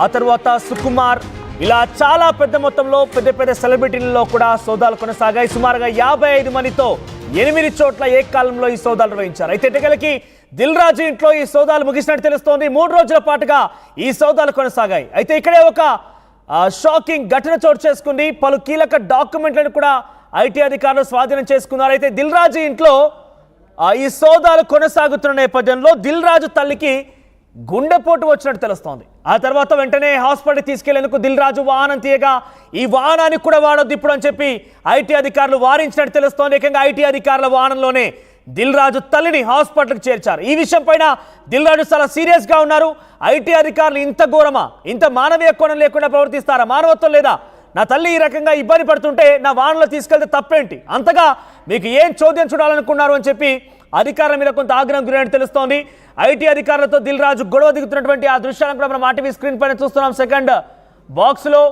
ఆ తర్వాత సుకుమార్ ఇలా చాలా పెద్ద మొత్తంలో పెద్ద సెలబ్రిటీలలో కూడా సోదాలు కొనసాగాయి. సుమారుగా 55 మందితో 8 చోట్ల ఏకకాలంలో ఈ సోదాలు నిర్వహించారు. అయితే ఎటకెలకి దిల్ రాజు ఇంట్లో ఈ సోదాలు ముగిసినట్టు తెలుస్తోంది. 3 రోజుల పాటుగా ఈ సోదాలు కొనసాగాయి. అయితే ఇక్కడే ఒక షాకింగ్ ఘటన చోటు చేసుకుంది. పలు కీలక డాక్యుమెంట్లను కూడా ఐటీ అధికారులు స్వాధీనం చేసుకున్నారు. అయితే దిల్ రాజు ఇంట్లో ఈ సోదాలు కొనసాగుతున్న నేపథ్యంలో దిల్ రాజు తల్లికి గుండెపోటు వచ్చినట్టు తెలుస్తోంది. ఆ తర్వాత వెంటనే హాస్పిటల్ తీసుకెళ్లేందుకు దిల్ రాజు వాహనం తీయగా ఈ వాహనానికి కూడా వాడొద్దు ఇప్పుడు అని చెప్పి ఐటీ అధికారులు వారించినట్టు తెలుస్తోంది. ఏకంగా ఐటీ అధికారుల వాహనంలోనే దిల్ రాజు తల్లిని హాస్పిటల్కి చేర్చారు. ఈ విషయం పైన దిల్ రాజు చాలా సీరియస్గా ఉన్నారు. ఐటీ అధికారులు ఇంత ఘోరమా, ఇంత మానవీయ కోణం లేకుండా ప్రవర్తిస్తారా, మానవత్వం లేదా, నా తల్లి ఈ రకంగా ఇబ్బంది పడుతుంటే నా వాహనంలో తీసుకెళ్తే తప్పేంటి, అంతగా మీకు ఏం చోద్యం చూడాలనుకున్నారు అని చెప్పి అధికారుల మీద కొంత ఆగ్రహం గురైనట్టు తెలుస్తోంది. ఐటీ అధికారులతో దిల్ రాజు గొడవ దిగుతున్నటువంటి ఆ దృశ్యాలను కూడా మనం ఆర్టీవీ స్క్రీన్ పైన చూస్తున్నాం. సెకండ్ బాక్స్లో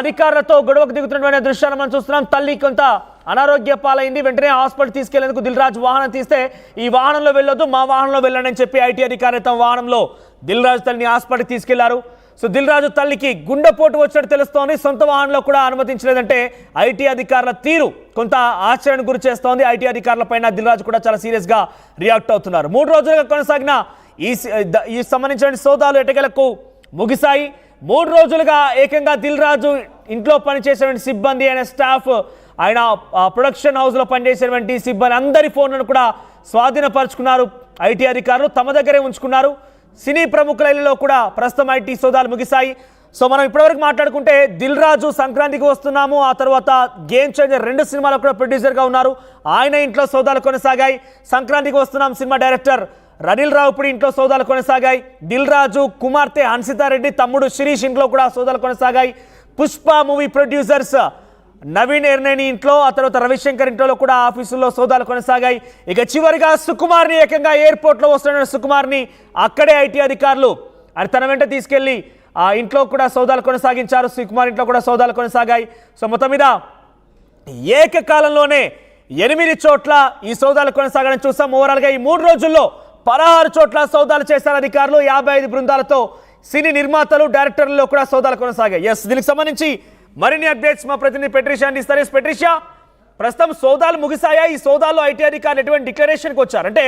అధికారులతో గొడవకు దిగుతున్నటువంటి దృశ్యాలను మనం చూస్తున్నాం. తల్లి కొంత అనారోగ్య పాలైంది. వెంటనే హాస్పిటల్ తీసుకెళ్లేందుకు దిల్ రాజు వాహనం తీస్తే ఈ వాహనంలో వెళ్ళొద్దు, మా వాహనంలో వెళ్ళండి అని చెప్పి ఐటీ అధికారులు తమ వాహనంలో దిల్ రాజు తల్లిని హాస్పిటల్ తీసుకెళ్లారు. దిల్ రాజు తల్లికి గుండెపోటు వచ్చినట్టు తెలుస్తోంది. సొంత వాహనంలో కూడా అనుమతించలేదంటే ఐటీ అధికారుల తీరు కొంత ఆశ్చర్యానికి గురి చేస్తోంది. ఐటీ అధికారుల పైన దిల్ రాజు కూడా చాలా సీరియస్ గా రియాక్ట్ అవుతున్నారు. 3 రోజులుగా కొనసాగిన ఈ సంబంధించిన సోదాలు ఎటకెలకు ముగిశాయి. 3 రోజులుగా ఏకంగా దిల్ రాజు ఇంట్లో పనిచేసేటువంటి సిబ్బంది, ఆయన స్టాఫ్, ఆయన ప్రొడక్షన్ హౌస్ లో పనిచేసేటువంటి సిబ్బంది అందరి ఫోన్లను కూడా స్వాధీనపరుచుకున్నారు. ఐటీ అధికారులు తమ దగ్గరే ఉంచుకున్నారు. సినీ ప్రముఖుల ఇళ్లలో కూడా ప్రస్తుతం ఐటీ సోదాలు ముగిశాయి. మనం ఇప్పటివరకు మాట్లాడుకుంటే దిల్ రాజు సంక్రాంతికి వస్తున్నాము, ఆ తర్వాత గేమ్ చేంజర్ 2 సినిమాలకు కూడా ప్రొడ్యూసర్గా ఉన్నారు. ఆయన ఇంట్లో సోదాలు కొనసాగాయి. సంక్రాంతికి వస్తున్నాం సినిమా డైరెక్టర్ రనిల్ రావుపుడి ఇంట్లో సోదాలు కొనసాగాయి. దిల్ రాజు కుమార్తె హన్సితారెడ్డి, తమ్ముడు శిరీష్ ఇంట్లో కూడా సోదాలు కొనసాగాయి. పుష్ప మూవీ ప్రొడ్యూసర్స్ నవీన్ ఎర్నేని ఇంట్లో, ఆ తర్వాత రవిశంకర్ ఇంట్లో కూడా ఆఫీసుల్లో సోదాలు కొనసాగాయి. ఇక చివరిగా సుకుమార్ని ఏకంగా ఎయిర్పోర్ట్లో వస్తున్న సుకుమార్ని అక్కడే ఐటీ అధికారులు తన వెంట తీసుకెళ్లి ఆ ఇంట్లో కూడా సోదాలు కొనసాగించారు. సుకుమార్ ఇంట్లో కూడా సోదాలు కొనసాగాయి. మొత్తం మీద ఏకకాలంలోనే 8 చోట్ల ఈ సోదాలు కొనసాగడం చూసాం. ఓవరాల్గా ఈ 3 రోజుల్లో 16 చోట్ల సోదాలు చేశారు అధికారులు. 55 బృందాలతో సినీ నిర్మాతలు, డైరెక్టర్లలో కూడా సోదాలు కొనసాగాయి. దీనికి సంబంధించి మరిన్ని అప్డేట్స్ మా ప్రతినిధి పెట్రిషియా అందిస్తారు. పెట్రిషియా, ప్రస్తుతం సోదాలు ముగిసాయా? ఈ సోదాల్లో ఐటీ అధికారులు ఎటువంటి డిక్లరేషన్కి వచ్చారు? అంటే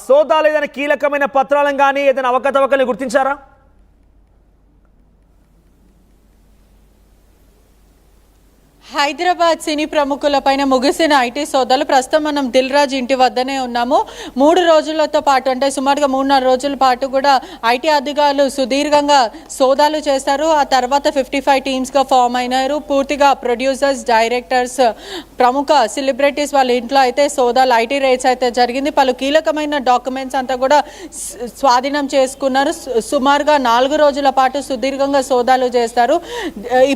సోదాలు ఏదైనా కీలకమైన పత్రాలను కానీ ఏదైనా అవకతవకల్ని గుర్తించారా? హైదరాబాద్ సినీ ప్రముఖులపైన ముగిసిన ఐటీ సోదాలు ప్రస్తుతం మనం దిల్ రాజు ఇంటి వద్దనే ఉన్నాము. 3 రోజులతో పాటు అంటే సుమారుగా 3-4 రోజుల పాటు కూడా ఐటీ అధికారులు సుదీర్ఘంగా సోదాలు చేశారు. ఆ తర్వాత 55 టీమ్స్గా ఫామ్ అయినారు. పూర్తిగా ప్రొడ్యూసర్స్, డైరెక్టర్స్, ప్రముఖ సెలబ్రిటీస్ వాళ్ళ ఇంట్లో అయితే సోదాలు, ఐటీ రైడ్స్ అయితే జరిగింది. పలు కీలకమైన డాక్యుమెంట్స్ అంతా కూడా స్వాధీనం చేసుకున్నారు. సుమారుగా 4 రోజుల పాటు సుదీర్ఘంగా సోదాలు చేస్తారు.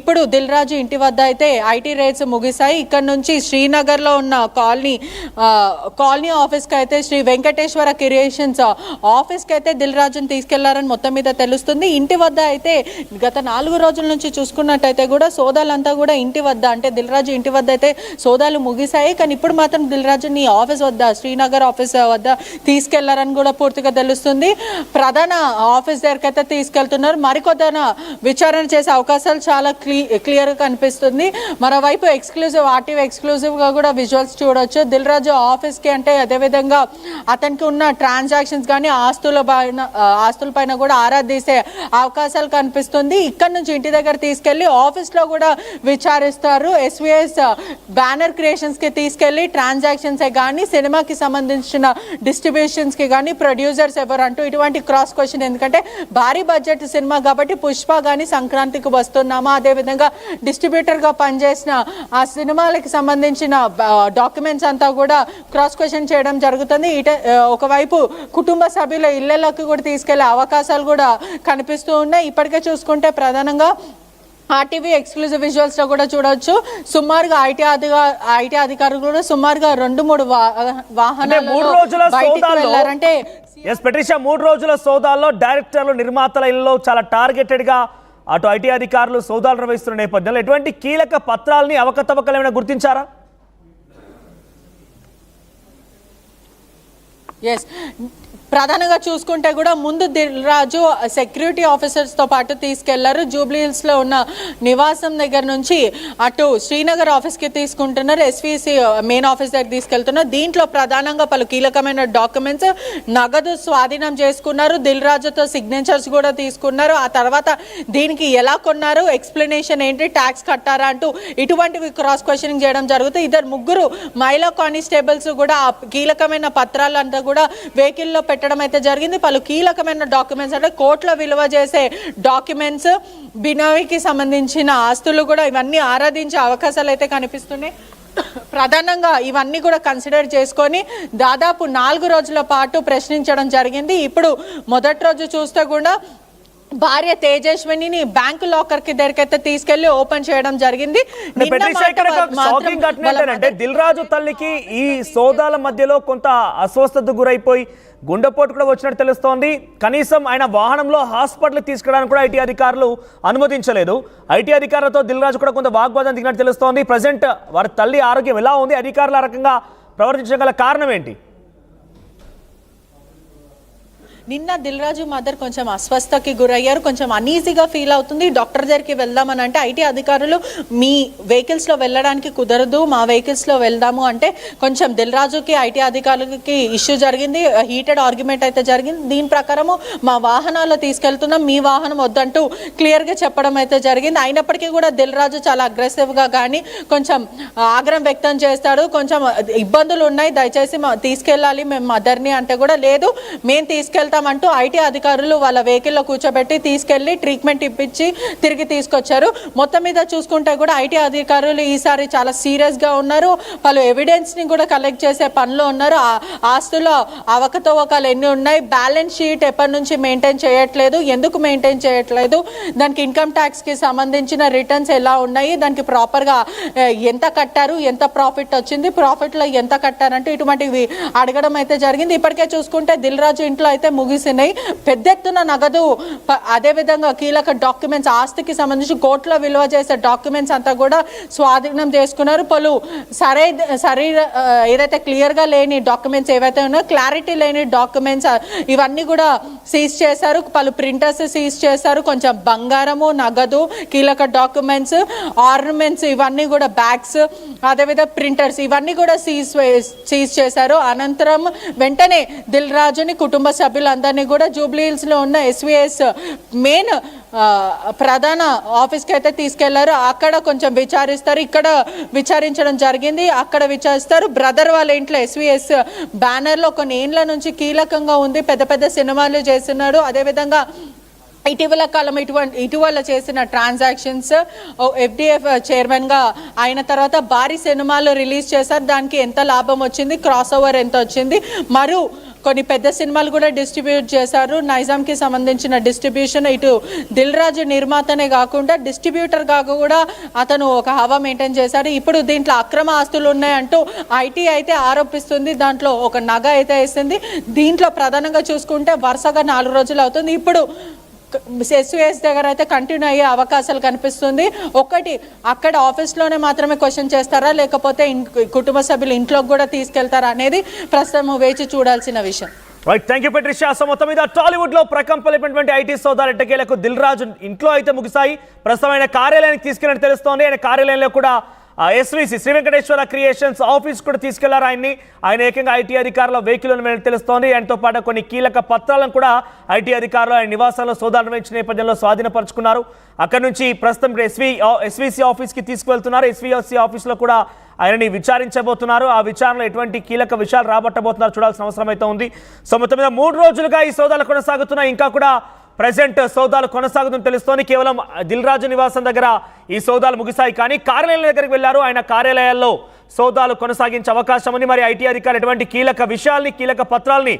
ఇప్పుడు దిల్ రాజు ఇంటి వద్ద అయితే ఐటీ రైడ్స్ ముగిశాయి. ఇక్కడ నుంచి శ్రీనగర్లో ఉన్న కాలనీ ఆఫీస్కి అయితే శ్రీ వెంకటేశ్వర క్రియేషన్స్ ఆఫీస్కి అయితే దిల్ రాజుని తీసుకెళ్లారని మొత్తం మీద తెలుస్తుంది. ఇంటి వద్ద అయితే గత 4 రోజుల నుంచి చూసుకున్నట్టయితే కూడా సోదాలంతా కూడా ఇంటి వద్ద, అంటే దిల్ రాజు ఇంటి వద్ద అయితే సోదాలు ముగిశాయి. కానీ ఇప్పుడు మాత్రం దిల్ రాజుని ఆఫీస్ వద్ద, శ్రీనగర్ ఆఫీస్ వద్ద తీసుకెళ్లారని కూడా పూర్తిగా తెలుస్తుంది. ప్రధాన ఆఫీస్ దగ్గరికి అయితే తీసుకెళ్తున్నారు. మరికొద్దిన విచారణ చేసే అవకాశాలు చాలా క్లియర్గా కనిపిస్తుంది. మరోవైపు ఎక్స్క్లూజివ్, ఆర్టీవీ ఎక్స్క్లూజివ్గా కూడా విజువల్స్ చూడొచ్చు. దిల్ రాజు ఆఫీస్కి అంటే అదేవిధంగా అతనికి ఉన్న ట్రాన్సాక్షన్స్ కానీ ఆస్తులపైన కూడా ఆరా తీసే అవకాశాలు కనిపిస్తుంది. ఇక్కడ నుంచి ఇంటి దగ్గర తీసుకెళ్లి ఆఫీస్లో కూడా విచారిస్తారు. ఎస్వీఎస్ బ్యానర్ క్రియేషన్స్కి తీసుకెళ్లి ట్రాన్సాక్షన్సే కానీ, సినిమాకి సంబంధించిన డిస్ట్రిబ్యూషన్స్కి కానీ ప్రొడ్యూసర్స్ ఎవరంటూ ఇటువంటి క్రాస్ క్వశ్చన్. ఎందుకంటే భారీ బడ్జెట్ సినిమా కాబట్టి పుష్ప కానీ సంక్రాంతికి వస్తున్నామా, అదేవిధంగా డిస్ట్రిబ్యూటర్గా పనిచేసిన ఆ సినిమాలకి సంబంధించిన డాక్యుమెంట్స్ అంతా కూడా క్రాస్ క్వశ్చన్ చేయడం జరుగుతుంది. ఒకవైపు కుటుంబ సభ్యుల ఇళ్లలోకి కూడా తీసుకెళ్లే అవకాశాలు కూడా కనిపిస్తూ ఉన్నాయి. ఇప్పటికే చూసుకుంటే ప్రధానంగా ఆర్టీవీ ఎక్స్క్లూజివ్ విజువల్స్ లో కూడా చూడొచ్చు. సుమారుగా ఐటీ అధికారులు కూడా సుమారుగా 2-3 వాహనాలు బయటికి వెళ్ళారంటే. పెట్రిషియా, 3 రోజుల సోదాల్లో డైరెక్టర్లు, నిర్మాతల ఇళ్లలో చాలా టార్గెటెడ్ గా అటు ఐటీ అధికారులు సోదాలు నిర్వహిస్తున్న నేపథ్యంలో ఎటువంటి కీలక పత్రాలని, అవకతవకలు ఏమైనా గుర్తించారా? ప్రధానంగా చూసుకుంటే కూడా ముందు దిల్ రాజు సెక్యూరిటీ ఆఫీసర్స్తో పాటు తీసుకెళ్లారు. జూబ్లీ హిల్స్లో ఉన్న నివాసం దగ్గర నుంచి అటు శ్రీనగర్ ఆఫీస్కి తీసుకుంటున్నారు, ఎస్వీసీ మెయిన్ ఆఫీస్ దగ్గర తీసుకెళ్తున్నారు. దీంట్లో ప్రధానంగా పలు కీలకమైన డాక్యుమెంట్స్, నగదు స్వాధీనం చేసుకున్నారు. దిల్ రాజుతో సిగ్నేచర్స్ కూడా తీసుకున్నారు. ఆ తర్వాత దీనికి ఎలా కొన్నారు, ఎక్స్ప్లెనేషన్ ఏంటి, ట్యాక్స్ కట్టారా అంటూ ఇటువంటివి క్రాస్ క్వశ్చనింగ్ చేయడం జరుగుతుంది. ఇద్దరు ముగ్గురు మహిళా కానిస్టేబుల్స్ కూడా ఆ కీలకమైన పత్రాలంతా కూడా వెహికల్లో పెట్టడం అయితే జరిగింది. పలు కీలకమైన డాక్యుమెంట్స్ అంటే కోట్ల విలువ చేసే డాక్యుమెంట్స్, బినామీకి సంబంధించిన ఆస్తులు కూడా ఇవన్నీ ఆరాధించే అవకాశాలు అయితే కనిపిస్తున్నాయి. ప్రధానంగా ఇవన్నీ కూడా కన్సిడర్ చేసుకొని దాదాపు 4 రోజుల పాటు ప్రశ్నించడం జరిగింది. ఇప్పుడు మొదటి రోజు చూస్తే కూడా భార్య తేజస్విని బ్యాంకు లాకర్ కి దగ్గరైతే తీసుకెళ్లి ఓపెన్ చేయడం జరిగింది. అంటే దిల్ రాజు తల్లికి ఈ సోదాల మధ్యలో కొంత అస్వస్థత గురైపోయి గుండెపోటు కూడా వచ్చినట్టు తెలుస్తోంది. కనీసం ఆయన వాహనంలో హాస్పిటల్కి తీసుకెళ్ళడానికి కూడా ఐటీ అధికారులు అనుమతించలేదు. ఐటీ అధికారులతో దిల్ రాజు కూడా కొంత వాగ్వాదం దిగినట్టు తెలుస్తోంది. ప్రజెంట్ వారి తల్లి ఆరోగ్యం ఎలా ఉంది, అధికారులు ఆ రకంగా ప్రవర్తించగల కారణం ఏంటి? నిన్న దిల్ రాజు మదర్ కొంచెం అస్వస్థకి గురయ్యారు, కొంచెం అనీజీగా ఫీల్ అవుతుంది. డాక్టర్ దగ్గరికి వెళ్దామని అంటే ఐటీ అధికారులు మీ వెహికల్స్లో వెళ్ళడానికి కుదరదు, మా వెహికల్స్లో వెళ్దాము అంటే కొంచెం దిల్ రాజుకి ఐటీ అధికారులకి ఇష్యూ జరిగింది, హీటెడ్ ఆర్గ్యుమెంట్ అయితే జరిగింది. దీని ప్రకారము మా వాహనాల్లో తీసుకెళ్తున్నాం, మీ వాహనం వద్దంటూ క్లియర్గా చెప్పడం అయితే జరిగింది. అయినప్పటికీ కూడా దిల్ రాజు చాలా అగ్రెసివ్గా కానీ కొంచెం ఆగ్రహం వ్యక్తం చేస్తాడు. కొంచెం ఇబ్బందులు ఉన్నాయి, దయచేసి తీసుకెళ్ళాలి మేము మదర్ని అంటే కూడా లేదు మేము తీసుకెళ్తాం అంటూ ఐటీ అధికారులు వాళ్ళ వెహికల్లో కూర్చోబెట్టి తీసుకెళ్లి ట్రీట్మెంట్ ఇప్పించి తిరిగి తీసుకొచ్చారు. మొత్తం మీద చూసుకుంటే కూడా ఐటీ అధికారులు ఈసారి చాలా సీరియస్గా ఉన్నారు. పలు ఎవిడెన్స్ని కూడా కలెక్ట్ చేసే పనిలో ఉన్నారు. ఆస్తుల అవకతవకలు ఎన్ని ఉన్నాయి, బ్యాలెన్స్ షీట్ ఎప్పటి నుంచి మెయింటైన్ చేయట్లేదు, ఎందుకు మెయింటైన్ చేయట్లేదు, దానికి ఇన్కమ్ ట్యాక్స్కి సంబంధించిన రిటర్న్స్ ఎలా ఉన్నాయి, దానికి ప్రాపర్గా ఎంత కట్టారు, ఎంత ప్రాఫిట్ వచ్చింది, ప్రాఫిట్లో ఎంత కట్టారంటూ ఇటువంటివి అడగడం అయితే జరిగింది. ఇప్పటికే చూసుకుంటే దిల్ రాజు ఇంట్లో అయితే ముగిసినాయి. పెద్ద ఎత్తున నగదు, అదేవిధంగా కీలక డాక్యుమెంట్స్, ఆస్తికి సంబంధించి కోట్ల విలువ చేసే డాక్యుమెంట్స్ అంతా కూడా స్వాధీనం చేసుకున్నారు. పలు ఏదైతే క్లియర్గా లేని డాక్యుమెంట్స్ ఏవైతే ఉన్నాయో, క్లారిటీ లేని డాక్యుమెంట్స్ ఇవన్నీ కూడా సీజ్ చేశారు. పలు ప్రింటర్స్ సీజ్ చేశారు. కొంచెం బంగారము, నగదు, కీలక డాక్యుమెంట్స్, ఆర్నమెంట్స్ ఇవన్నీ కూడా బ్యాగ్స్, అదేవిధంగా ప్రింటర్స్ ఇవన్నీ కూడా సీజ్ చేశారు. అనంతరం వెంటనే దిల్ రాజుని కుటుంబ సభ్యులందరినీ కూడా జూబ్లీ హిల్స్లో ఉన్న ఎస్వీఎస్ మెయిన్ ప్రధాన ఆఫీస్కి అయితే తీసుకెళ్లారు. అక్కడ కొంచెం విచారిస్తారు, ఇక్కడ విచారించడం జరిగింది, అక్కడ విచారిస్తారు. బ్రదర్ వాళ్ళ ఇంట్లో ఎస్వీఎస్ బ్యానర్లో కొన్ని ఏండ్ల నుంచి కీలకంగా ఉంది, పెద్ద పెద్ద సినిమాలు చేస్తున్నాడు. అదేవిధంగా ఇటీవల కాలం ఇటీవల చేసిన ట్రాన్సాక్షన్స్, ఎఫ్డిఎఫ్ చైర్మన్గా అయిన తర్వాత భారీ సినిమాలు రిలీజ్ చేశారు. దానికి ఎంత లాభం వచ్చింది, క్రాస్ ఓవర్ ఎంత వచ్చింది, మరియు కొన్ని పెద్ద సినిమాలు కూడా డిస్ట్రిబ్యూట్ చేశారు. నైజాంకి సంబంధించిన డిస్ట్రిబ్యూషన్, ఇటు దిల్ రాజు నిర్మాతనే కాకుండా డిస్ట్రిబ్యూటర్గా కూడా అతను ఒక హవా మెయింటైన్ చేశాడు. ఇప్పుడు దీంట్లో అక్రమ ఆస్తులు ఉన్నాయంటూ ఐటీ అయితే ఆరోపిస్తుంది. దాంట్లో ఒక నగ అయితే వేస్తుంది. దీంట్లో ప్రధానంగా చూసుకుంటే వరుసగా 4 రోజులు అవుతుంది. ఇప్పుడు ఎస్వీఎస్ దగ్గర అయితే కంటిన్యూ అయ్యే అవకాశాలు కనిపిస్తుంది. ఒకటి, అక్కడ ఆఫీస్లోనే మాత్రమే క్వశ్చన్ చేస్తారా, లేకపోతే కుటుంబ సభ్యులు ఇంట్లోకి కూడా తీసుకెళ్తారా అనేది ప్రస్తుతం వేచి చూడాల్సిన విషయం. Right, thank you Patricia. మొత్తం మీద టాలీవుడ్ లో ప్రకంపనటువంటి ఐటీ సోదాలు ఎట్టకేలకు దిల్ రాజు ఇంట్లో అయితే ముగిసాయి. ప్రస్తుతం ఆయన కార్యాలయానికి తీసుకెళ్ళని తెలుస్తోంది. ఆయన కార్యాలయంలో కూడా SVC Sri Venkateswara creations office కూడా తీసుకెళ్లారు ఆయన్ని. ఆయన ఏకంగా ఐటీ అధికారుల వెహికల్ తెలుస్తోంది. ఆయనతో పాటు కొన్ని కీలక పత్రాలను కూడా ఐటీ అధికారులు ఆయన నివాసాల్లో సోదాలు నిర్వహించిన నేపథ్యంలో స్వాధీనపరుచుకున్నారు. అక్కడ నుంచి ప్రస్తుతం ఎస్వీసీ ఆఫీస్కి తీసుకువెళ్తున్నారు. ఎస్వీసీ ఆఫీస్లో కూడా ఆయనని విచారించబోతున్నారు. ఆ విచారణలో ఎటువంటి కీలక విషయాలు రాబట్టబోతున్నారు చూడాల్సిన అవసరం అయితే ఉంది. సో మొత్తం మీద 3 రోజులుగా ఈ సోదాలు కొనసాగుతున్నాయి. ఇంకా కూడా ప్రెజెంట్ సోదాలు కొనసాగుతుందని తెలుస్తోంది. కేవలం దిల్ రాజు నివాసం దగ్గర ఈ సోదాలు ముగిశాయి, కానీ కార్యాలయం దగ్గరికి వెళ్లారు. ఆయన కార్యాలయాల్లో సోదాలు కొనసాగించే అవకాశం ఉంది. మరి ఐటీ అధికారులు ఎటువంటి కీలక విషయాల్ని, కీలక పత్రాల్ని